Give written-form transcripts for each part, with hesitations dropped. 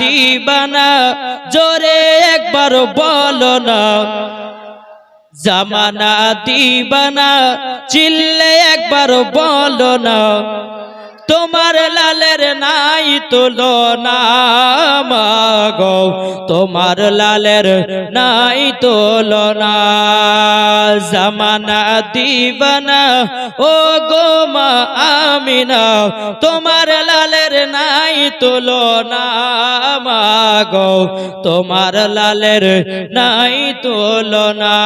দিবানা জোরে একবার বলো না, জামানা দিবানা চিল্লে একবার বলো না, তোমার লালের নাই তুলনা মাগো, তোমার লালের নাই তুলনা। জামানা দিবানা ও গো মা আমিনা, তোমার লালের নাই তুলনা মাগো, তোমার লালের নাই তুলনা।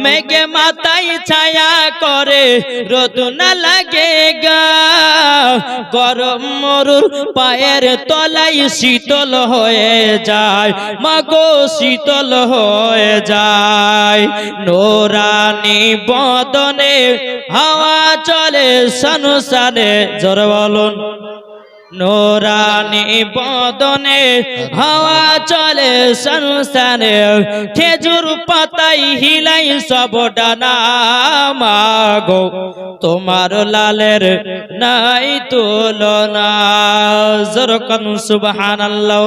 মেঘে মাথায় ছায়া করে রোদ না লাগে গা, গরম মরুর পায়ের তলায় শীতল হয়ে যায় মাগো, শীতল হয়ে যায়। নোরানি বদনে হাওয়া চলে সনসানে, জোরে বলুন। নোরানি বদনে হাওয়া চলে সনসানে, খেজুর পাতাই হিলাই সব ডানা মাগো, তোমার লালের নাই তুলনা। জোরকান সুবহানাল্লাহ।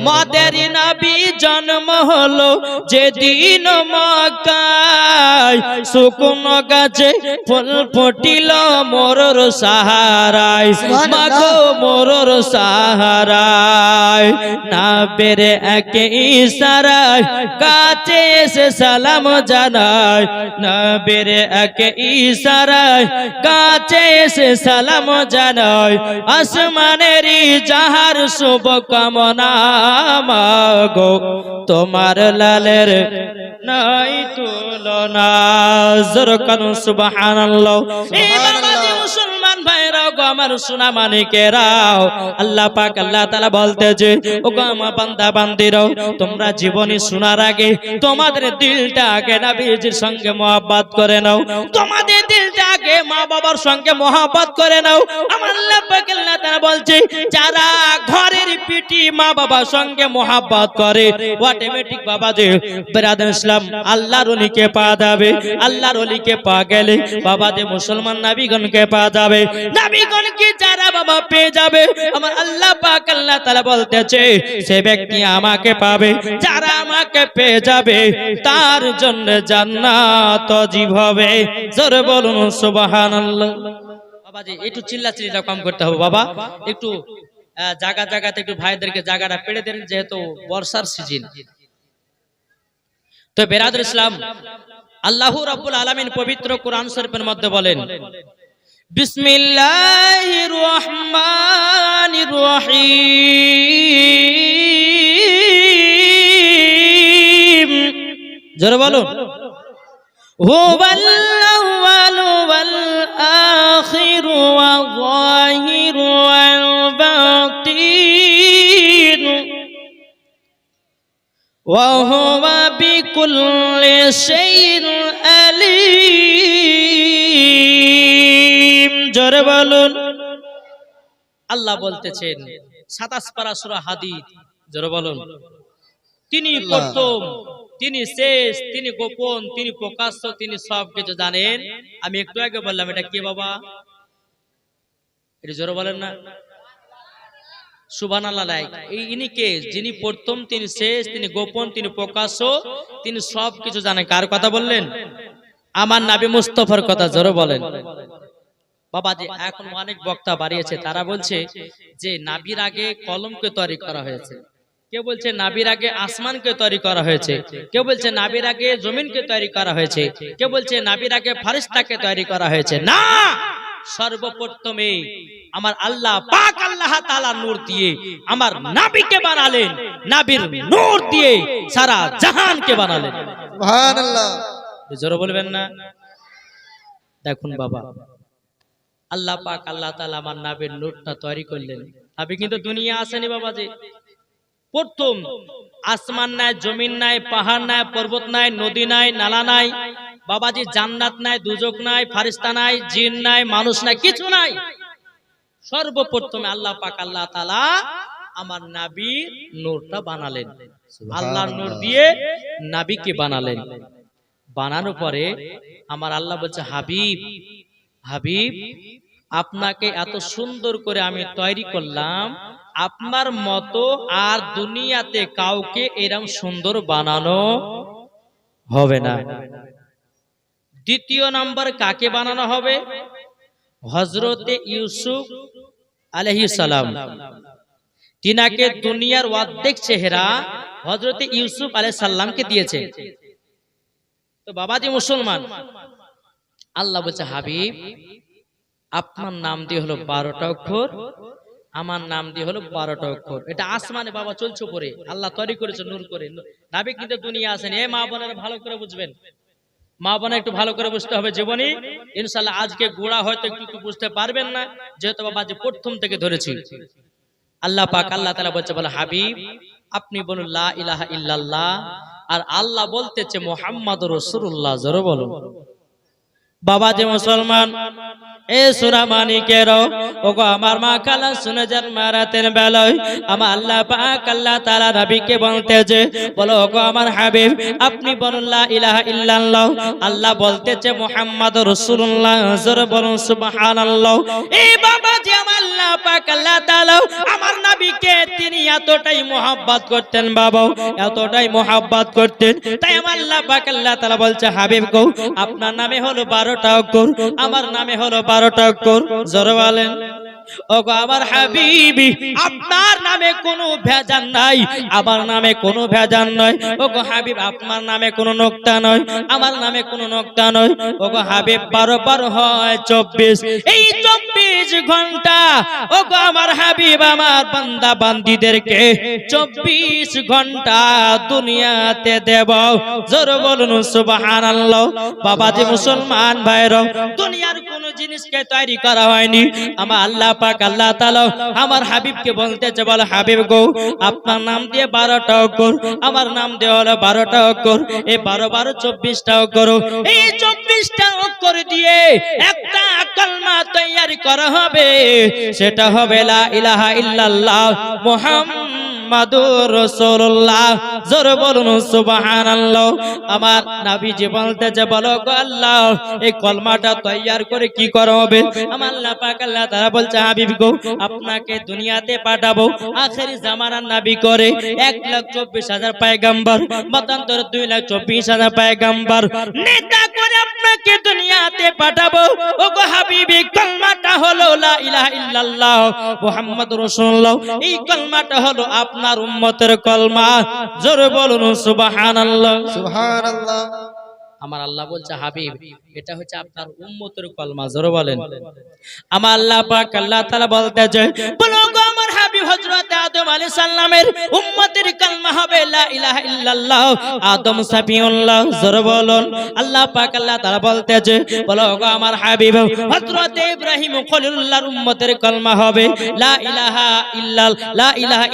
মাদের নবী জন্ম হলো যেদিন মক্কায়, শুকনো গাছে ফুল ফুটিল মোরর সাহারায় মাগো, মোরর সাহারায়। না বেরে একে ইশারায় কাছে এসে সালাম জানায়, না বেরে একে ইশারায় কাছে এসে সালাম জানায়। আসমানেরই যাহার শুভ কামনা মাগো, তোমার লালের নাই তুলনা। জোরকান সুবহানাল্লাহ। মুসলমান ভাইরাও গো আমার সোনা মানিকেরাও, আল্লাহ পাক আল্লাহ তাআলা বলতেছে ও গো আমার বান্দা বান্দিরাও, তোমরা জীবনে শোনার আগে তোমাদের দিলটা আগে নবীজির সঙ্গে মহব্বত করে নাও, তোমাদের দিলটা আগে মা বাবার সঙ্গে মহব্বত করে নাও। আমার আল্লাহ পাক আল্লাহ তাআলা বলছে যারা ঘরের পিটি মা বাবার সঙ্গে মহব্বত করে অটোমেটিক বাবাজি বিরাদর ইসলাম আল্লাহর ওলিকে পাওয়া যাবে, আল্লাহর ওলিকে পাওয়া গেলে বাবাজি মুসলমান নবীগণকে পাওয়া যাবে, নবীগণকে যারা বাবা পেয়ে যাবে আমার আল্লাহ পাক আল্লাহ তাআলা বলতেছে সে ব্যক্তি আমাকে পাবে, যারা আমাকে পেয়ে যাবে তার জন্য জান্নাত অজীব হবে। জোরে বলুন সুবহানাল্লাহ। বাবাজি একটু চিল্লাচিল্লিটা কম করতে হবে বাবা, একটু জায়গা জায়গাতে একটু ভাইদেরকে জায়গাটা পেড়ে দেন, যেহেতু বর্ষার সিজন। তো বিরাদর ইসলাম আল্লাহ রাব্বুল আলামিন পবিত্র কোরআন শরীফের মধ্যে বলেন বিসমিল্লাহির রহমানির রহিম। জোরে বলুন। হুয়াল আউয়ালু ওয়াল আখিরু ওয়াল যাহিরু ওয়াল বাতিন ওয়া হুয়া বিকুল্লি শাইইন আলীম। জোরে বলুন। আল্লাহ বলতেছেন 27 পারা সূরা হাদীদ, জোরে বলুন। তিনি প্রথম, তিনি শেষ, তিনি গোপন, তিনি প্রকাশ্য, তিনি সবকিছু জানেন। আমি একটু আগে বললাম এটা কে বাবা? এটা জোরে বলেন না সুবহানাল্লাহ। এই ইনি কে? যিনি প্রথম, তিনি শেষ, তিনি গোপন, তিনি প্রকাশ্য, তিনি সবকিছু জানেন। কার কথা বললেন? আমার নবী মুস্তাফার কথা। জোরে বলেন। বাবাজি এখন অনেক বক্তা বাড়িয়েছে, তারা বলছে যে নবীর আগে কলমকে তৈরি করা হয়েছে, কেউ বলছে নবীর আগে আসমানকে তৈরি করা হয়েছে, কেউ বলছে নবীর আগে জমিনকে তৈরি করা হয়েছে, কেউ বলছে নবীর আগে ফেরেশতাকে তৈরি করা হয়েছে। না, সর্বপ্রথমে আমার আল্লাহ পাক আল্লাহ তাআলা নূর দিয়ে আমার নবীকে বানালেন, নবীর নূর দিয়ে সারা জাহানকে বানালেন। সুবহানাল্লাহ। জোরে বলবেন না? দেখুন বাবা, আল্লাহ পাক আল্লাহ তাআলা আমার নবীর নূরটা তৈরি করলেন। নবী কিন্তু দুনিয়া আসেনি বাবাজি। প্রথম আসমান নাই, জমিন নাই, পাহাড় নাই, পর্বত নাই, নদী নাই, নালা নাই বাবাজি, জান্নাত নাই, দুজক নাই, ফেরেশতা নাই, জিন নাই, মানুষ নাই, কিছু নাই। সর্বপ্রথমে আল্লাহ পাক আল্লাহ তাআলা আমার নবীর নূরটা বানালেন, আল্লাহর নূর দিয়ে নবীকে বানালেন। বানানোর পরে আমার আল্লাহ বলছে হাবিব, হাবিব আপনাকে এত সুন্দর করে আমি তৈরি করলাম, আপনার মতো আর দুনিয়াতে কাউকে এরকম সুন্দর বানানো হবে না। দ্বিতীয় নাম্বার কাকে বানানো হবে? হযরতে ইউসুফ আলাইহিস সালাম। তিনাকে দুনিয়ার অর্ধেক চেহারা হযরতে ইউসুফ আলাইহিস সালামকে দিয়েছে। তো বাবাজি মুসলমান, আল্লাহ বলছে হাবিব আপনার নাম দিয়ে হলো 12টা অক্ষর, আমার নাম দিয়ে হলো 12টা অক্ষর। এটা আসমানে বাবা চলছে পড়ে, আল্লাহ তৈরি করেছে নূর করে। নবী কিন্তু দুনিয়া আসেন। এ মা বোনেরা ভালো করে বুঝবেন, মা বোনেরা একটু ভালো করে বুঝতে হবে জীবনী। ইনশাআল্লাহ আজকে গোড়া হয়তো একটু বুঝতে পারবেন না, যেহেতু বাবা যে প্রথম থেকে ধরেছি। আল্লাহ পাক আল্লাহ তাআলা বলছে বলে হাবিব আপনি বলুন লা ইলাহা ইল্লাল্লাহ, আর আল্লাহ বলতেছে মুহাম্মাদুর রাসূলুল্লাহ। জোরে বলুন। বাবা যে মুসলমান, এ সূরা মানিকেরও ওগো আমার মা কালা শুনে যান মারাতের বেলায় আমার আল্লাহ পাক আল্লাহ তাআলা নবীকে বলতেছে বলো ওগো আমার হাবিব আপনি বলুন লা ইলাহা ইল্লাল্লাহ। আল্লাহ বলতেছে মুহাম্মাদুর রাসূলুল্লাহ। জোরে বলুন সুবহানাল্লাহ। এই বাবা যে আমার আল্লাহ পাক আল্লাহ তাআলা আমার নবীকে তিনি এতটাই মোহাব্বত করতেন, বাবা এতটাই মোহাব্বত করতেন, তাই আমার আল্লাহ পাক আল্লাহ তাআলা বলছে হাবিব গো আপনার নামে হলো 12টা অক্ষর, আমার নামে হলো 12টা অক্ষর। জোরে বলেন। ওগো আমার হাবিবি আপনার নামে কোনো ভেজাল নাই, আমার নামে কোনো ভেজাল নয়। ওগো হাবিব আপনার নামে কোনো নোক্তা নয়, আমার নামে কোনো নোক্তা নয়। ওগো হাবিব 12 হয় 24, এই 24 ঘন্টা ওগো আমার হাবিব আমার বান্দা বান্দীদেরকে 24 ঘন্টা দুনিয়াতে দেব। জোরে বলুন সুবহানাল্লাহ। বাবাজি মুসলমান ভাইরা, দুনিয়ার কোন জিনিসকে তৈরি করা হয়নি, আমার আল্লাহ পাক আল্লাহ তাআলা আমার হাবিবকে বলতেছে বলে হাবিব গো আপনার নাম দিয়ে 12টা অক্ষর, আমার নাম দিয়ে হলো 12টা অক্ষর। এই 12 12 24টা অক্ষর, এই 24টা অক্ষর দিয়ে একটা কলমা তৈরি করা হবে, সেটা হবে লা ইলাহা ইল্লাল্লাহ মুহাম্মাদুর রাসূলুল্লাহ। জোরে বলুন সুবহানাল্লাহ। আমার নবীজি বলতেছে বলো গো আল্লাহ এই কলমাটা তৈরি করে কি করা হবে? আমার আল্লাহ পাক আল্লাহ তাআলা বলছে হাবিব গো আপনাকে দুনিয়াতে পাঠাবো আখেরি জামানার নবী করে 1,24,000 পয়গম্বর, মতান্তর 2,24,000 পয়গম্বর নেতা করে আপনাকে দুনিয়াতে পাঠাবো। ওগো হাবিবি কলমাটা হলো লা ইলাহা ইল্লাল্লাহ মুহাম্মাদুর রাসূলুল্লাহ। এই কলমাটা হলো আপনার উম্মতের কলমা। জোরে বলুন সুবহানাল্লাহ। সুবহানাল্লাহ। আমার আল্লাহ বলছে হাবিব এটা হচ্ছে আপনার উম্মতের কলমা। জোরে বলেন। আমার আল্লাহ পাক আল্লাহ তাআলা বলতেছে বলো গো আমার হাবিব হযরত আদম আলাইহিস সালামের উম্মতের কলমা হবে লা ইলাহা ইল্লাল্লাহ আদম সাফিউল্লাহ। জোরে বলুন। আল্লাহ পাক আল্লাহ তাআলা বলতেছে বলো গো আমার হাবিব হযরত ইব্রাহিম খলিলুল্লাহর উম্মতের কলমা হবে লা ইলাহা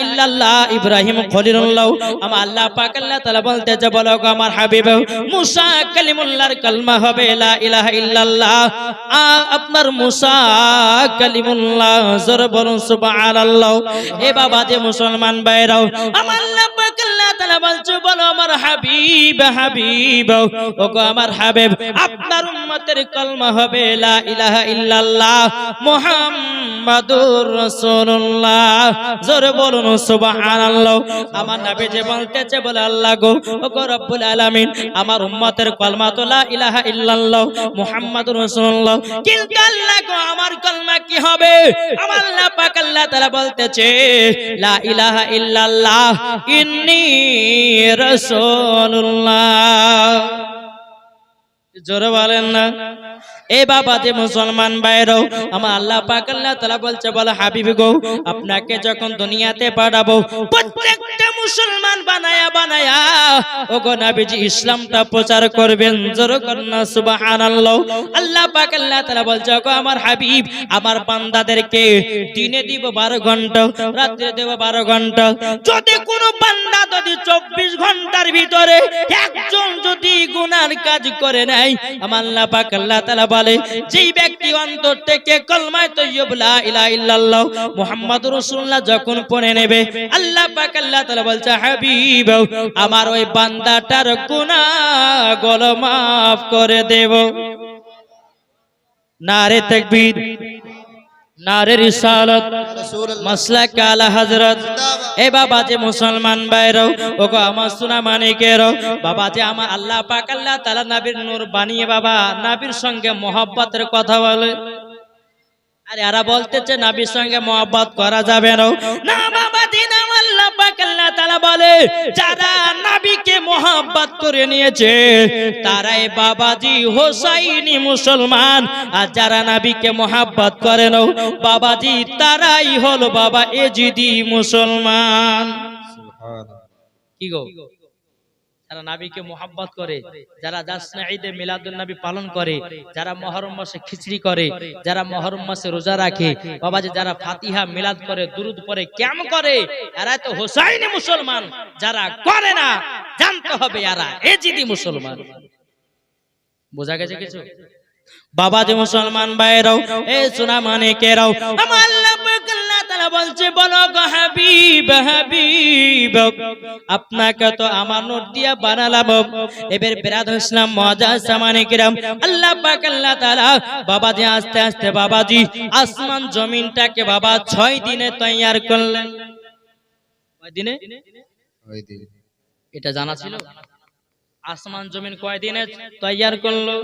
ইল্লাল্লাহ ইব্রাহিম খলিলুল্লাহ। আমার আল্লাহ পাক আল্লাহ তাআলা বলতেছে বলো গো আমার হাবিব মুসা কালিমুল্লাহর কলমা হবে লা ইলাহা ইল্লাল্লাহ আপনার মুসা কালিমুল্লাহ। জোরে বলুন সুবহানাল্লাহ। এ বাবা যে মুসলমান ভাইরাও আমার আল্লাহ পাক আল্লাহ তাআলা বলছে বলো আমার হাবিব হাবিব ওগো আমার হাবিব আপনার উম্মতের কলমা হবে লা ইলাহা ইল্লাল্লাহ মুহাম্মাদুর রাসূলুল্লাহ। জোরে বলুন সুবহানাল্লাহ। আমার নবী যে বলতেছে বলে আল্লাহ গো ওগো রব্বুল আলামিন আমার উম্মতের কলমা তো লা ইলাহা ইল্লাল্লাহ মুহাম্মাদুর রাসূলুল্লাহ, কিন্তু আল্লাহ গো আমার কলমা কি হবে? আমার আল্লাহ পাক আল্লাহ তাআলা বলতেছে লা ইলাহা ইল্লাল্লাহ ইন্নী রাসূলুল্লাহ। জোরে বলেন না। এ বাবা যে মুসলমান ভাইরাও আমার আল্লাহ পাক আল্লাহ তাআলা বলছে বলে হাবিব গো আপনাকে যখন দুনিয়াতে পাঠাবো প্রত্যেকটা মুসলমান বানায়া বানায়া ওগো নবীজি ইসলামটা প্রচার করবেন। জোরে করুন সুবহানাল্লাহ। আল্লাহ পাক আল্লাহ তাআলা বলছে ওগো আমার হাবিব আমার বান্দাদেরকে দিনে দিব 12 ঘন্টা, রাতে দেব 12 ঘন্টা। যদি কোনো বান্দা যদি 24 ঘন্টার ভিতরে একজন যদি গুনার কাজ করে নাই আমার আল্লাহ পাক আল্লাহ তাআলা বলে যেই ব্যক্তি অন্তর থেকে কলমা তৈয়ব লা ইলাহা ইল্লাল্লাহ মুহাম্মাদুর রাসূলুল্লাহ যখন পড়ে নেবে আল্লাহ পাক আল্লাহ তাআলা বলছে হাবিব আমার ওই বান্দাটার গুনাহগুলো maaf করে দেব। নারে তাকবীর। নারে রিসালাত রাসূলুল্লাহ মাসলাক আলা হযরত। এ বাবা যে মুসলমান ভাইরাও ওগো আমার সোনা মানিকেরও, বাবা যে আমার আল্লাহ পাক আল্লাহ তাআলা নবীর নূর বানিয়ে বাবা নবীর সঙ্গে মহব্বতের কথা বলে। আরে এরা বলতেছে নবীর সঙ্গে মহব্বত করা যাবে না। না বাবা দিন আল্লাহ পাক আল্লাহ তাআলা বলে যারা নবীকে মহব্বত করে নিয়েছে তারাই বাবাজি হোসাইনি মুসলমান, আর যারা নবীকে মহব্বত করে না বাবাজি তারাই হলো বাবা এজিদি মুসলমান। সুবহানাল্লাহ। কি গো, যারা নবীকে মহব্বত করে, যারা জাসনা ঈদে মিলাদুন নবী পালন করে, যারা মুহররম মাসে খিচড়ি করে, যারা মুহররম মাসে রোজা রাখে, বাবাজি যারা ফাতিহা মিলাদ করে, দুরুদ পড়ে, কিয়াম করে, এরা তো হোসাইনি মুসলমান। যারা করে না জানতে হবে এরা এজিদি মুসলমান। বোঝা গেছে কিছু? বাবাজি মুসলমান ভাইরাও, এ সোনা মানিকেরাও, আমার আল্লাহ পাক আল্লাহ তাআলা বলছে বলো গো হাবিব হাবিব আপনাকে তো আমার নূর দিয়া বানালাম। এবার বিরাদ ইসলাম মুআজ্জাজ মানিকেরাম, আল্লাহ পাক আল্লাহ তাআলা বাবাজি আস্তে আস্তে বাবাজি আসমান জমিনটাকে বাবা 6 দিনে তৈয়ার করলেন। কয় দিনে? ওই দিন এটা জানা ছিল? আসমান জমিন কয় দিনে তৈয়ার করলো?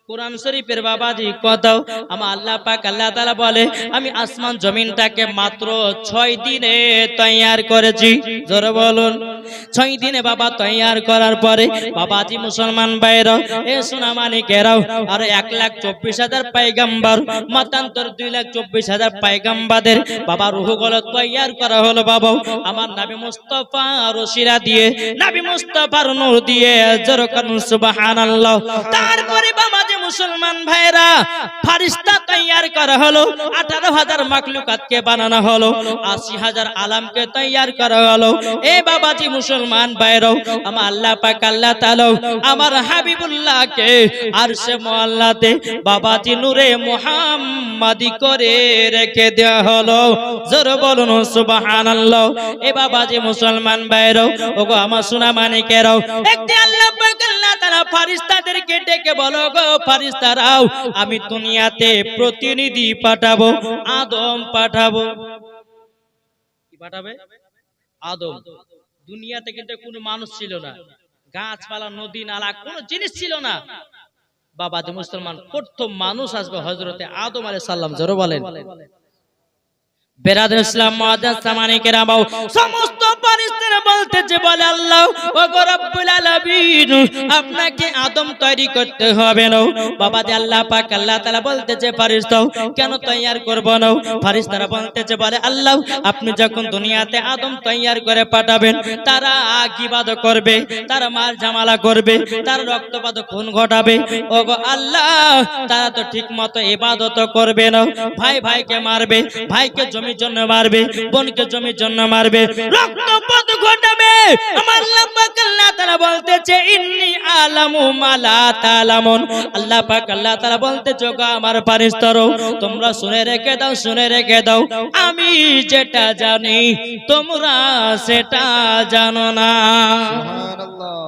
কুরআন শরীফের বাবাজি কথা আমার আল্লাহ পাক আল্লাহ তাআলা বলে আমি আসমান জমিনটাকে মাত্র 6 দিনে তৈয়ার করেছি। জোরে বলুন 6 দিনে বাবা তৈয়ার করার পরে বাবাজি মুসলমান ভাইরা, এ সোনা মানিকেরাও, আর 1,24,000 পয়গম্বর মতান্তর 2,24,000 পয়গম্বরদের বাবা রূহগুলো তৈয়ার করা হলো। বাবা আমার নবী মুস্তাফা রশিরা দিয়ে, নবী মুস্তাফার নূর দিয়ে, জোরে করুন সুবহানাল্লাহ। তারপরে বাবাজি মুসলমান ভাইরা ফারিস্তা তৈয়ার করা হলো, 18,000 মাখলুকাতকে বানানো হলো, 80,000 আলামকে তৈয়ার করা হলো। এ বাবাজি মুসলমান ভাইরা, আমার আল্লাহ পাক আল্লাহ তাআলা আমার হাবিবুল্লাহকে আরশে মুআল্লাতে বাবাজি নূরে মুহাম্মাদি করে রেখে দেওয়া হলো। জোরে বলুন সুবহানাল্লাহ। এ বাবাজি মুসলমান ভাইরা, ওগো আমার সোনা মানিকেরাও, একটি আল্লাহ পাক আল্লাহ তাআলা ফারিস্তাদেরকে ডেকে বলো গো ফারিস্তারাও আমি দুনিয়াতে প্রতিনিধি পাঠাবো, আদম পাঠাবো। কি পাঠাবে? আদম। দুনিয়াতে কিন্তু কোনো মানুষ ছিল না, গাছপালা নদী নালা কোনো জিনিস ছিল না। বাবাজি মুসলমান প্রথম মানুষ আসবে হযরতে আদম আলাইহিস সালাম। জোরে বলেন। বেরাদর ইসলাম মুআজ্জাজ সামানিকেরাম, সমস্ত ফেরেশতারা বলতেছে বলে আল্লাহ ওগো রব্বুল আলামিন আপনাকে আদম তৈরি করতে হবে না। বাবাজি আল্লাহ পাক আল্লাহ তাআলা বলতেছে ফেরেশতাও কেন তৈয়ার করব না? ফেরেশতারা বলতেছে বলে আল্লাহ আপনি যখন দুনিয়াতে আদম তৈয়ার করে পাঠাবেন তারা ইবাদত করবে, তারা মার ঝামেলা করবে, তারা রক্তপাত খুন ঘটাবে। ওগো আল্লাহ তারা তো ঠিকমতো ইবাদত করবে না, ভাই ভাইকে মারবে, ভাইকে জমির জন্য মারবে, বোনকে জমির জন্য মারবে, রক্তপাত ঘটাবে। আমার আল্লাহ পাক আল্লাহ তাআলা বলতেছে ইন্নী আলামু মা লা তা'লামুন। আল্লাহ পাক আল্লাহ তাআলা বলতেছে গো আমার ফেরেশতারা তোমরা শুনে রেখে দাও, শুনে রেখে দাও, আমি যেটা জানি তোমরা সেটা জানো না। সুবহানাল্লাহ।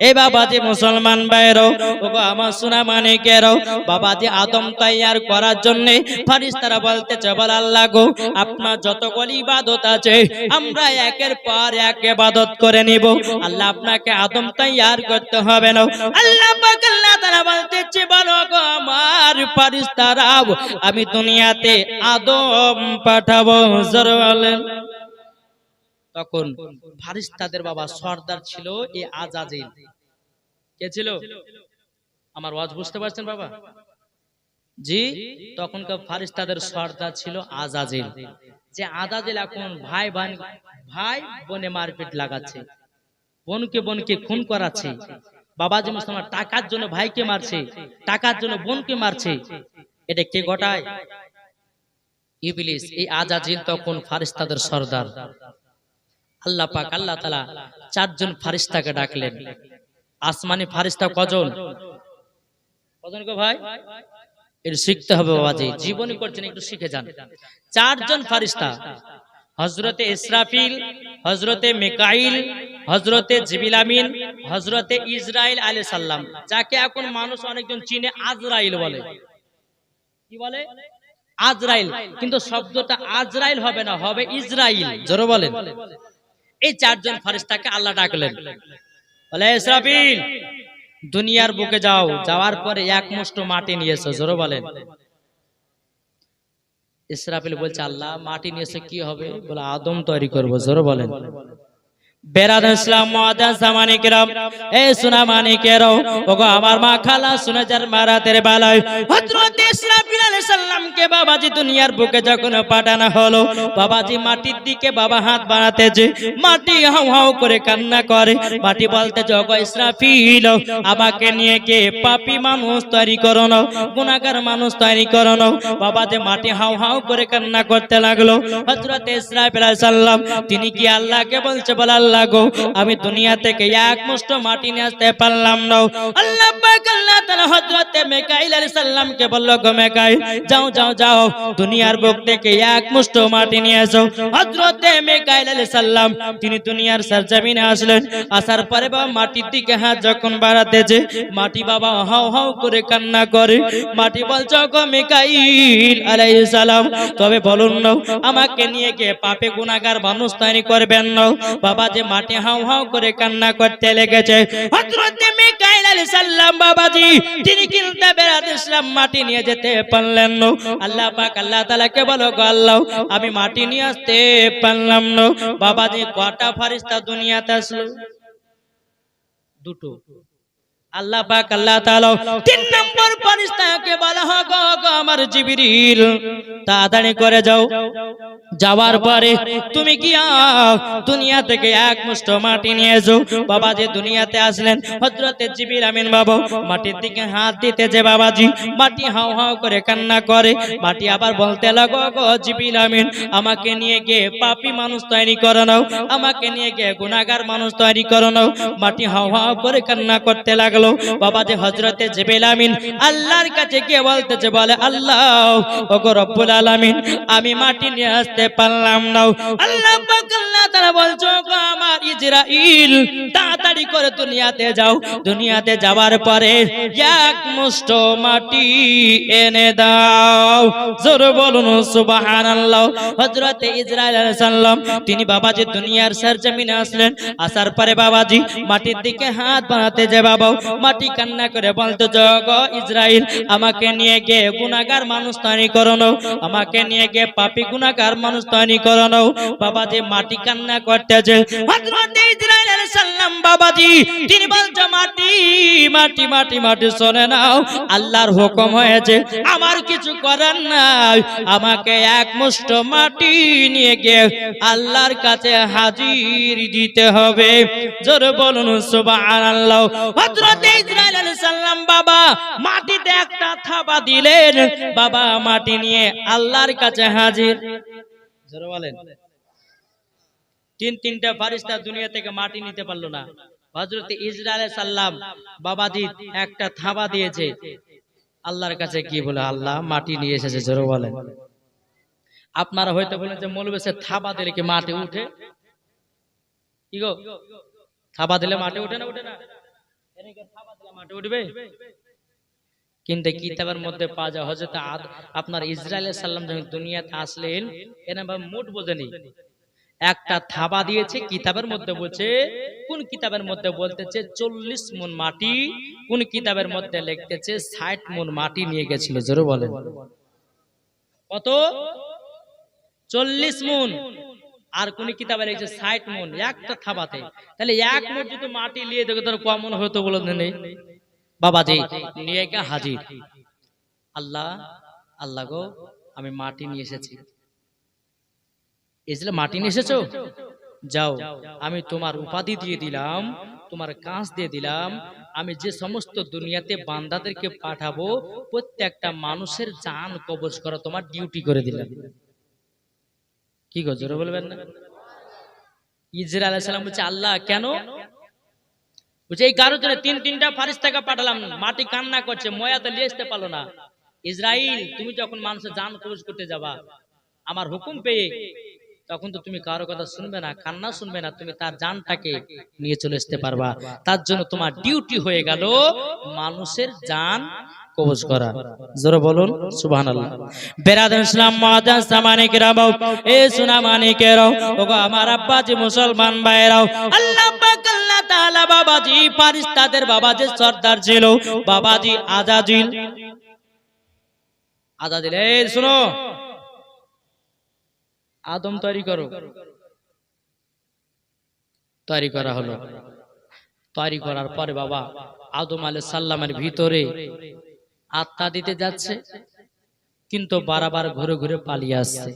এ বাবাজি মুসলমান ভাইরা, ওগো আমার সোনা মানিকেরাও, বাবাজি আদম তৈয়ার করার জন্য ফেরেশতারা বলতেছে বল আল্লাহ গো আপনার যতগুলো ইবাদত আছে আমরা একের পর এক ইবাদত করে নিব, আল্লাহ আপনাকে আদম তৈয়ার করতে হবে না। আল্লাহ পাক আল্লাহ তাআলা বলতেছে বলো গো আমার ফেরেশতারাও আমি দুনিয়াতে আদম পাঠাবো। জোরে বলেন। তখন ফারিস্তাদের বাবা সর্দার ছিল এই আজাজিল। কে ছিল? আমার ওয়াজ বুঝতে পারছেন বাবা? জি, তখনকার ফারিস্তাদের সর্দার ছিল আজাজিল। যে আজাজিল এখন ভাই বোনে মারপিট লাগাচ্ছে, বোনকে খুন করাচ্ছে, বাবাজি মুসলমান টাকার জন্য ভাইকে মারছে, টাকার জন্য বোনকে মারছে। এটা কে ঘটায়? ইবলিস। এই আজাজিল তখন ফারিস্তাদের সর্দার। আল্লাহ পাক আল্লাহ তাআলা 4 জন ফারিস্তাকে ডাকলেন। আসমানি ফারিস্তা কজন? কজন গো ভাই? এর শিখতে হবে বাবাজি, জীবনী করছেন একটু শিখে যান। 4 জন ফারিস্তা, হযরতে ইসরাফিল, হযরতে মিকাইল, হযরতে জিবরিল আমিন, হযরতে ইসরাইল আলাইহিস সালাম, যাকে এখন মানুষ অনেকজন চিনে আজরাইল বলে। কি বলে? আজরাইল, কিন্তু শব্দটা আজরাইল হবে না, হবে ইসরাইল। জোরে বলেন। এই চারজন ফেরেশতাকে আল্লাহ ডাকলেন, বলে ইসরাফিল দুনিয়ার বুকে যাও, যাওয়ার পরে এক মুষ্ঠ মাটি নিয়ে এসো। জোরে বলেন। ইসরাফিল বলছে আল্লাহ মাটি নিয়ে এসে কি হবে? বলে আদম তৈরি করবো। জোরে বলেন। বেরাদার ইসলাম মুআদ্দাস জামানিকেরাম, এই সোনা মানিকেরাও, ওগো আমার মা খালা শুনে যার মারাতের বেলায় হযরত ইসরাফিল আলাইহিস সালামকে বাবাজি দুনিয়ার বুকে যখন পাঠানো হলো, বাবাজি মাটির দিকে বাবা হাত বাড়াতেছে, মাটি হাউ হাউ করে কান্না করে। মাটি বলতেছে ওগো ইসরাফিল আমাকে নিয়ে কে পাপী মানুষ তৈরি করো না, গুনাহগার মানুষ তৈরি করো না। বাবাজি মাটি হাউ হাউ করে কান্না করতে লাগলো। হযরত ইসরাফিল আলাইহিস সালাম তিনি কি আল্লাহকে বলছে, বলে আল্লাহ গো আমি দুনিয়া থেকে এক মুষ্ঠ মাটি নিয়ে আসতে পারলাম না। আল্লাহ পাক আল্লাহ তাআলা হযরত মিকাইল আলাইহিস সালামকে বলল, গো মিকাইল যাও যাও যাও দুনিয়ার বুক থেকে এক মুষ্ঠ মাটি নিয়ে এসো। হযরত মিকাইল আলাইহিস সালাম তিনি দুনিয়ার সরজমিনে আসলেন। আসার পরে বাবা মাটির দিকে হাত যখন বাড়াতেছে, মাটি বাবা হাউ হাউ করে কান্না করে। মাটি বলছে গো মিকাইল আলাইহিস সালাম তবে বলুন না আমাকে নিয়ে কে পাপে গুনাহগার মানুষ তৈরি করবেন না? বাবা যে মাটি হাউ হাউ করে কান্না করতে লেগেছে। হযরত মিকাইল আলাইহিস সালাম বাবাজি তিনি কিলতে বেরাতে ইসলাম মাটি নিয়ে যেতে পারলেন না। আল্লাহ পাক আল্লাহ তাআলাকে বলো, গো আল্লাহ আমি মাটি নিয়ে আসতে পারলাম না। বাবাজি কটা ফেরেশতা দুনিয়াতে আসলো? দুটো। আল্লাহ পাক আল্লাহ তাআলা তিন নম্বর ফেরেশতাকে বলা হয়, গো আমার জিবরিল তাড়াতাড়ি করে যাও। যাওয়ার পরে তুমি কি দুনিয়া থেকে এক মুষ্ঠ মাটি নিয়ে এসো। বাবাজি দুনিয়াতে আসলেন। হযরত জিবরিল আমিন বাবা মাটির দিকে হাত দিতে যে বাবাজি মাটি হাউ হাউ করে কান্না করে। মাটি আবার বলতে লাগো, গো জিবরিল আমিন আমাকে নিয়ে গিয়ে পাপী মানুষ তৈরি করে নাও, আমাকে নিয়ে গিয়ে গুনাহগার মানুষ তৈরি করে নাও। মাটি হাউ হাউ করে কান্না করতে লাগলো। বাবাজি হযরতে জিবরিল আমিন আল্লাহর কাছে গিয়ে বলতেছে, বলে আল্লাহ ওগো রব্বুল আলামিন আমি মাটি নিয়ে আসতে পারলাম না। আল্লাহ পাক আল্লাহ তাআলা বলছো, গো আমার ইসরাইল তাড়াতাড়ি করে দুনিয়াতে যাও। দুনিয়াতে যাওয়ার পরে এক মুষ্ঠ মাটি এনে দাও। জোরে বলুন সুবহানাল্লাহ। হযরতে ইসরাইল আলাইহিস সালাম তিনি বাবাজি দুনিয়ার সরজমিনে আসলেন। আসার পরে বাবাজি মাটির দিকে হাত বাড়াতে যে বাবা মাটি কান্না করে বলতো, গো ইসরাইল আমাকে নিয়ে গিয়ে গুনাহগার মানুষ তৈরি করো না, আমাকে নিয়ে গিয়ে পাপী গুনাহগার মানুষ তৈরি করো না। বাবাজি মাটি কান্না করতেছে। হযরত ইসরাইল আলাইহিস সালাম বাবাজি তিনি বলছে, মাটি মাটি মাটি মাটি শুনে নাও, আল্লাহর হুকুম হয়েছে, আমার কিছু করার নাই, আমাকে এক মুষ্ঠ মাটি নিয়ে গিয়ে আল্লাহর কাছে হাজির দিতে হবে। জোরে বলুন সুবহানাল্লাহ। হযরত ইসরাইল আলাইহিস সালাম বাবা মাটিতে একটা থাবা দিলেন, বাবা মাটি নিয়ে আল্লাহর কাছে হাজির। জোরে বলেন। তিনটা ফেরেশতা দুনিয়া থেকে মাটি নিতে পারলো না। হযরত ইসরাইল আলাইহিস সালাম বাবাজি একটা থাবা দিয়েছে, আল্লাহর কাছে কি বলে, আল্লাহ মাটি নিয়ে এসেছে। জোরে বলেন। আপনারা হয়তো বলেন যে মৌলবী সে থাবা দিলে কি মাটি উঠে? কি গো থাবা দিলে মাটি উঠে না? উঠে না। থাবা দিলে মাটি উঠবে? কিন্তু কিতাবের মধ্যে পাওয়া যায় হযরত আপনার ইসরাইল আলাইহিস সালাম যখন দুনিয়াতে আসলেন এরা মোট বোঝেনি, একটা থাবা দিয়েছে। কিতাবের মধ্যে বলছে, কোন কিতাবের মধ্যে বলতেছে 40 মণ মাটি, কোন কিতাবের মধ্যে লিখতেছে 60 মণ মাটি নিয়ে গেছিল। জোরে বলেন। কত? 40 মণ। আর কোন কিতাবে লিখছে 60 মণ একটা থাবাতে। তাহলে এক মণ যদি মাটি নিয়ে দেখো তার কমন হতো বলে নেই। বাবাজি নিয়ে গিয়ে হাজির। আল্লাহ আল্লাহ গো আমি মাটি নিয়ে এসেছি। এসলে মাটি নিয়ে এসেছো, যাও আমি তোমার উপাধি দিয়ে দিলাম, তোমার কাজ দিয়ে দিলাম। আমি যে সমস্ত দুনিয়াতে বান্দাদেরকে পাঠাবো প্রত্যেকটা মানুষের জান কবজ করা তোমার ডিউটি করে দিলাম। কি গো জোরে বলবেন না? ইসরাইল আলাইহিস সালাম বলছে, আল্লাহ কেন? বলছে এই কারোর জন্য তিনটা ফেরেশতাকে পাঠালাম, মাটি কান্না করছে, ময়াতে নিয়ে আসতে পারলো না। ইসরাইল তুমি যখন মানুষের জান কবজ করতে যাবা আমার হুকুম পেয়ে, তখন তো তুমি কারো কথা শুনবে না, কান্না শুনবে না, তুমি তার জানটাকে নিয়ে চলে আসতে পারবা। তার জন্য তোমার ডিউটি হয়ে গেল মানুষের জান কবজ করা। জোরে বলুন সুবহানাল্লাহ। বেরাদার ইসলাম মুআজ্জাজ সামানিকেরাম, এ সুনামানিকেরাও, ওগো আমার আব্বাজি মুসলমান ভাইরাও, আল্লাহ পাক আল্লাহ তাআলা বাবাজি ফারিস্তাদের বাবাজি সর্দার ছিল বাবাজি আজাজিল। আজাজিল এই শুনো, আদম তৈরি করো, তৈরি করা হলো। তৈরি করার পরে বাবা আদম আলাইহিস সালামের ভিতরে আত্মা দিতে যাচ্ছে, কিন্তু বারবার ঘুরে ঘুরে পালিয়ে আসছে।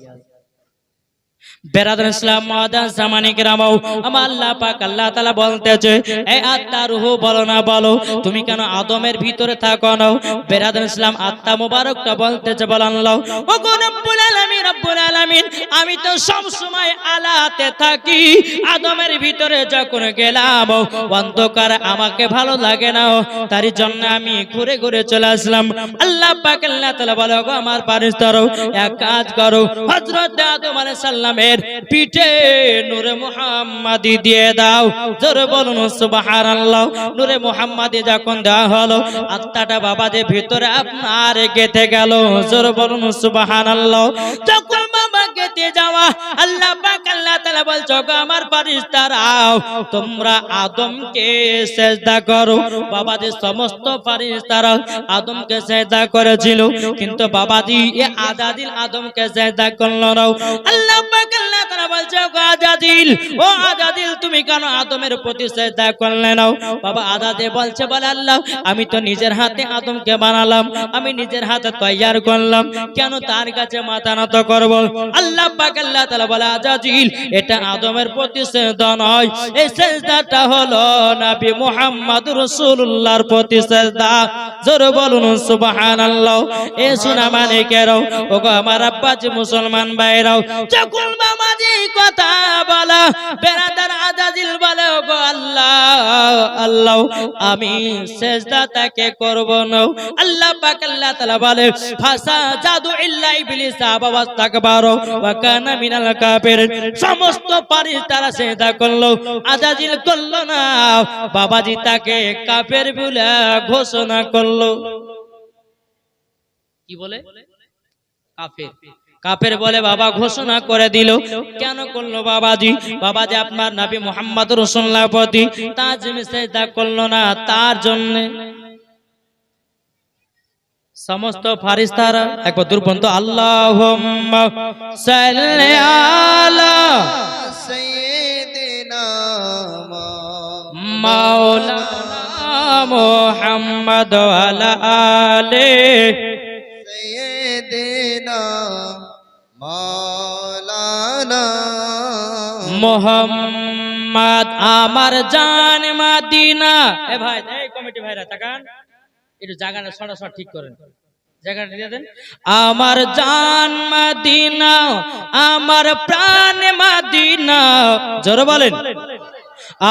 বেরাদার ইসলাম মুআজ্জাজ সামানিকেরাম, আমার আল্লাহ পাক আল্লাহ তাআলা বলতেছে, এই আত্মা রূহ বলো না বলো, তুমি কেন আদমের ভিতরে থাকো না? বেরাদার ইসলাম আত্মা মুবারকটা বলতেছে, বলেন আল্লাহ ও গো রব্বুল আলামিন, রব্বুল আলামিন, আমি তো সব সময় আলাতে থাকি, আদমের ভিতরে যখন গেলাম অন্ধকার আমাকে ভালো লাগে না, তারই জন্য আমি ঘুরে ঘুরে চলে আসলাম। আল্লাহ পাক আল্লাহ তাআলা বলে, গো আমার ফেরেশতারা এক কাজ করো, হযরত আদম আলাইহিস সালামের পিঠে নূরে মুহাম্মাদি দিয়ে দাও। জোরে বলুন সুবহানাল্লাহ। নূরে মুহাম্মাদি যখন দেওয়া হলো, আত্মাটা বাবা যে ভিতরে আপনার গেঁথে গেল। জোরে বলুন সুবহানাল্লাহ। যখন বাবা গেঁথে যাওয়া, আল্লাহ পাক আল্লাহ তাআলা বলছো, গো আমার ফেরেশতারাও তোমরা আদমকে সিজদা করো। বাবা যে সমস্ত ফেরেশতারা আদমকে সিজদা করেছিল, কিন্তু বাবাজি এ আজাজিল আদমকে সিজদা করলো না। আল্লাহ পাক আল্লাহ তাআলা বলছে, গো আজাজিল, ও আজাজিল, তুমি কেন আদমের প্রতি সিজদা করলে না? বাবা আজাজিল বলছে, বলে আল্লাহ, আমি তো নিজের হাতে আদমকে বানালাম, আমি নিজের হাতে তৈয়ার করলাম, কেন তার কাছে মাথা নত করব? আল্লাহ পাক আল্লাহ তাআলা বলে, আজাজিল, এটা আদমের প্রতি সিজদা নয়, এই সিজদাটা হলো নবী মুহাম্মদুর রাসূলুল্লাহর প্রতি সিজদা। জোরে বলুন সুবহানাল্লাহ। এ সুনামানিকেরাও, ওগো আমার আব্বাজি মুসলমান ভাইরাও, যখন বাবাজি কথা বলা, বেরাদার আজাজিল বলে, ওগো আল্লাহ, আল্লাহ, আমি সিজদা তাকে করব না। আল্লাহ পাক আল্লাহ তাআলা বলে, ফাসাজাদু ইল্লা ইবলিস আবা ওয়াস্তাকবারা ওয়া কানা মিনাল কাফিরিন। সমস্ত ফেরেশতারা সিজদা করলো, আজাজিল করলো না। বাবাজি তাকে কাফের বলে ঘোষণা করলো। কি বলে? কাফের। কাফের বলে বাবা ঘোষণা করে দিল। কেন করলো বাবাজি? বাবাজি আপনার নবী মুহাম্মদ রাসূলুল্লাহর প্রতি তাজিম সিজদা করলো না, তার জন্য সমস্ত ফেরেশতারা একবার দুর্বন্ত আল্লাহুম্মা সাল্লি আলা সাইয়্যিদিনা মাওলানা মুহাম্মদ ওয়া আলা আলিহি সাইয়্যিদিনা মাওলানা মুহাম্মদ আমার জান মদিনা। এ ভাই, এই কমিটি ভাইরা তাকান, একটু জায়গাটা সরাসরি ঠিক করেন, জায়গাটা দিয়ে দেন। আমার জান মদিনা, আমার প্রাণ মদিনা। জোরে বলেন,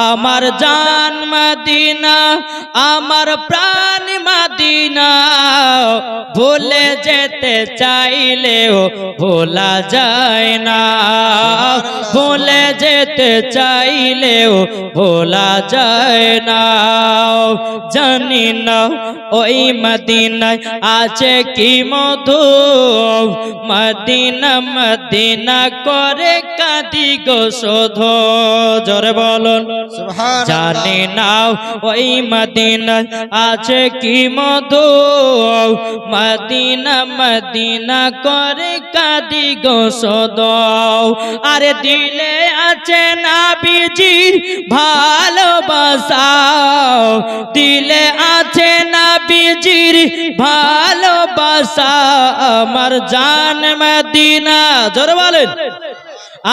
আমার জান মদিনা, আমার প্রাণ মদিনা। ভুলে যেতে চাইলেও ভোলা যায় না, ভুলে যেতে চাইলেও ভোলা যায় না। জানি না ওই মদিনায় আছে কি মধু, মদিনা মদিনা করে কাঁদি গো শোধো। জোরে বলুন সুবহানাল্লাহ। জানি না ওই মদিনায় আছে কি মধু, মদিনা মদিনা করে কাঁদি গো শোধো। আরে দিলে আছে নবীজির ভালোবাসা, দিলে আছে নবীজির ভালোবাসা। আমার জান মদিনা, জোরে বলেন,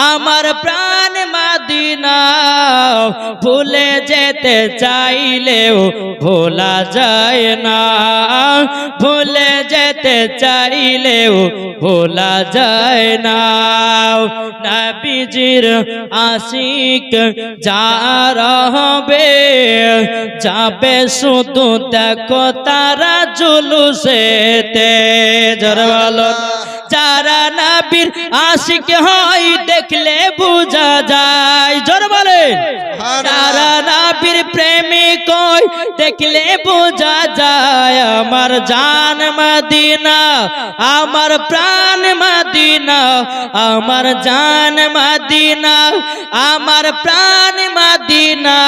আমার প্রাণ মদিনা। ভুলে যেতে চাইলেও ভোলা যায় না, ভুলে যেতে চাইলেও ভোলা যায় না। নবীজির আশিক যারা হবে, যাবে শুধু দেখো তারা জুলুসেতে। জোরে বলো, যারা নবীর আশিক হয় দেখলে বোঝা যায়। জোরে বলে, যারা নাবির প্রেমিক ওই দেখলে বোঝা যায় আমার জান মদিনা আমার প্রাণ মদিনা আমার জান মদিনা আমার প্রাণ মদিনা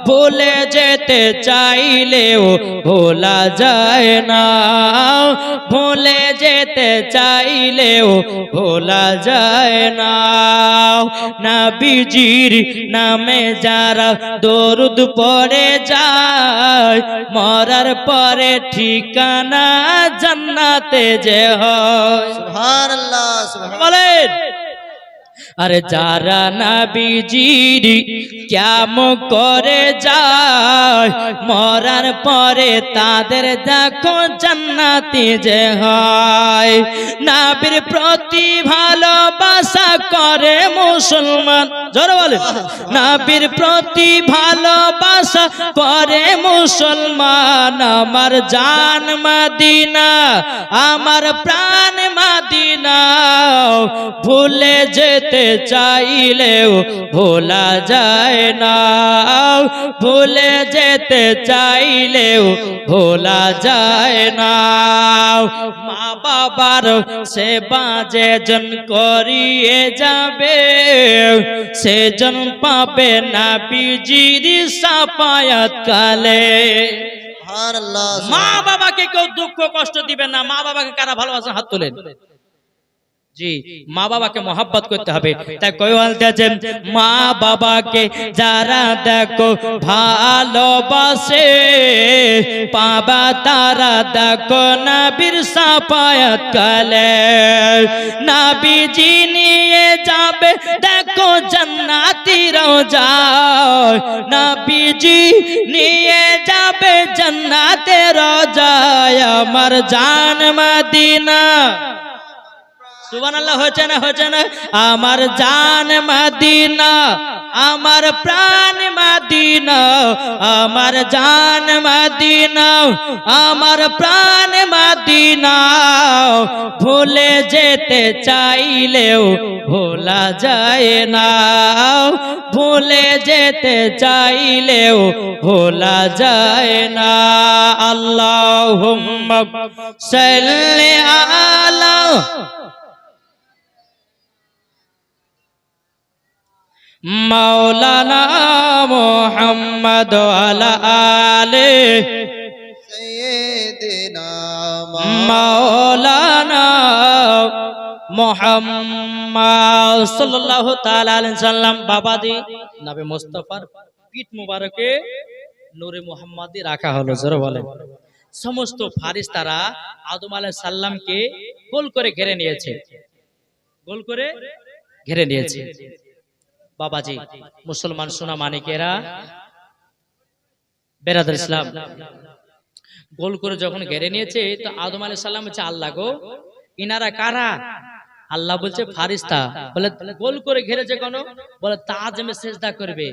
ভুলে যেতে চাইলেও ভোলা যায় না ভুলে যেতে চাইলেও ভোলা যায় না নবীজির নামে যারা দরুদ পড়ে যায় মরার পরে ঠিকানা জান্নাতে যে হয় সুবহানাল্লাহ সুবহান বলেন আরে যারা নবীজির কিয়াম করে যায় মরার পরে তাদের দেখো জান্নাতি যে হয় নবীর প্রতি ভালোবাসা করে মুসলমান জোরে বলেন নবীর প্রতি ভালোবাসা করে মুসলমান আমার জান মদিনা আমার প্রাণ মদিনা ভুলে যেতে চাইলেও ভোলা যায় না ভুলে যেতে চাইলেও ভোলা যায় না মা বাবার সেবা যেজন করিয়ে যাবে সেজন পাবে নবীজির শাফায়াত কালে সুবহানাল্লাহ মা বাবাকে কেউ দুঃখ কষ্ট দিবেন না মা বাবাকে কারা ভালোবাসেন হাত তোলেন জি মা বাবাকে মোহাব্বত করতে হবে তাই কই বলতেছেন মা বাবাকে যারা দেখো ভালোবাসে পাবা তারা দেখো নবীর শাফায়াত কালে নবীজি নিয়ে যাবে দেখো জান্নাতি রওজা নবীজি নিয়ে যাবে জান্নাতে রওজা আমার জান মদিনা সুবহানাল্লাহ হয়েছে না আমার জান মদিনা আমার প্রাণ মদিনা আমার জান মদিনা আমার প্রাণ মদিনা ভুলে যেতে চাইলেও ভোলা যায় না ভুলে যেতে চাইলেও ভোলা যায় না আল্লাহুম্মা সাল্লি আলা মাওলানা মুহাম্মদ ওয়ালা আলে সাইয়্যিদিনা মাওলানা মুহাম্মদ সাল্লাল্লাহু তাআলা আলাইহি সাল্লাম বাবাজি নবী মুস্তাফার পিঠ মুবারকে নূরে মুহাম্মাদি রাখা হলো জোরে বলেন সমস্ত ফারিস্তারা আদম আলাইহিস সালামকে গোল করে ঘিরে নিয়েছে গোল করে ঘিরে নিয়েছে বাবাজি মুসলমান সোনা মানিকেরা বেরাদার ইসলাম গোল করে যখন ঘিরে নিয়েছে তো আদম আলাইহিস সালাম বলছে আল্লাহ গো ইনারা কারা আল্লাহ বলছে ফারিস্তা বলে গোল করে ঘিরেছে কেন বলে তাজমে সিজদা করবে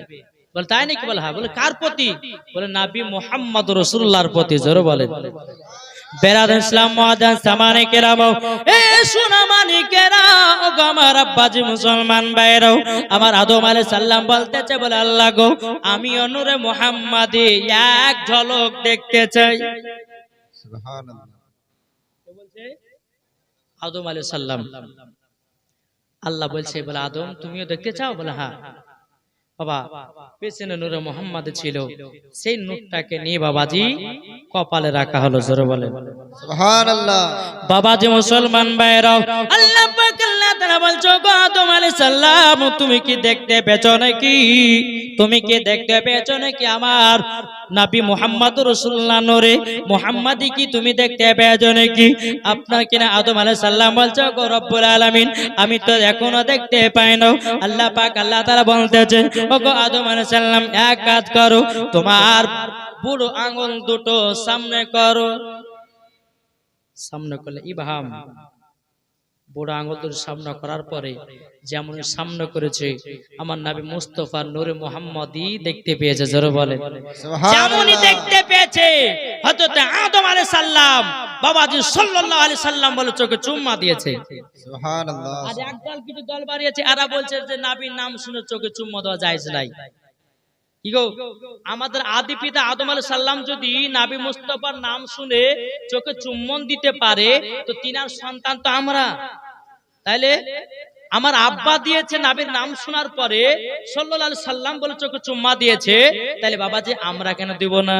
বলে তাই নাকি বলে হ্যাঁ বলে কার প্রতি বলে নবী মুহাম্মদ রাসূলুল্লাহর প্রতি জোরে বলেন বেরাদার ইসলাম মুআজ্জাজ সামানে কেরাম এ সোনা মানিকেরা ও গো আমার আব্বাজি মুসলমান ভাইরাও আমার আদম আলাইহিস সালাম বলতেছে বলে আল্লাহ গো আমি নূরে মুহাম্মাদি এক ঝলক দেখতে চাই সুবহানাল্লাহ বলছে আদম আলাইহিস সালাম আল্লাহ বলছে বলে আদম তুমিও দেখতে চাও বলে হ্যাঁ বাবা পেছনে নূরে মুহাম্মদ ছিল সেই নূরটাকে নিয়ে বাবাজি কপালে রাখা হলো জোরে বলেন সুবহানাল্লাহ বাবাজি মুসলমান ভাইরাও আল্লাহ পাক আল্লাহ তাআলা বলছো গো আদম আলাইহিস সালাম তুমি কি দেখতে পেছো নাকি তুমি কি দেখতে পেছো নাকি আমার নবী মুহাম্মদ রাসূলুল্লাহ নূরে মুহাম্মাদি কি তুমি দেখতে পেছো নাকি আপনার কিনা আদম আলাইহিস সালাম বলছো গো রব্বুল আলামিন আমি তো এখনো দেখতে পাই না আল্লাহ পাক আল্লাহ তাআলা বলতেছে ও গো আদম আলাইহিস সালাম এক কাজ করো তোমার বুড়ো আঙ্গুল দুটো সামনে করো সামনে করলে ইবহাম বুড়ো আঙ্গুল দুটো সামনে করার পরে যেমন সামনে করেছে আমার নবী মুস্তাফা নূরে মুহাম্মাদি দেখতে পেয়েছে জোরে বলে যেমনই দেখতে পেয়েছে হযরত আদম আলাইহিস সালাম বাবাজি সাল্লাল্লাহু আলাইহি সাল্লাম বলে চোখে চুম্মা দিয়েছে সুবহানাল্লাহ আর একদল কিছু দল বাড়িয়েছে এরা বলছে যে নবীর নাম শুনে চোখে চুম্মা দেওয়া জায়েজ নাই কি গো, আমাদের আদি পিতা আদম আলাইহিস সালাম যদি নবী মুস্তাফার নাম শুনে চোখে চুম্বন দিতে পারে, তো তিনার সন্তান তো আমরা। তাইলে আমার আব্বা দিয়েছে নবীর নাম শোনার পরে, সাল্লাল্লাহু আলাইহি সাল্লাম বলে চোখে চুম্মা দিয়েছে, তাইলে বাবাজি আমরা কেন দিব না?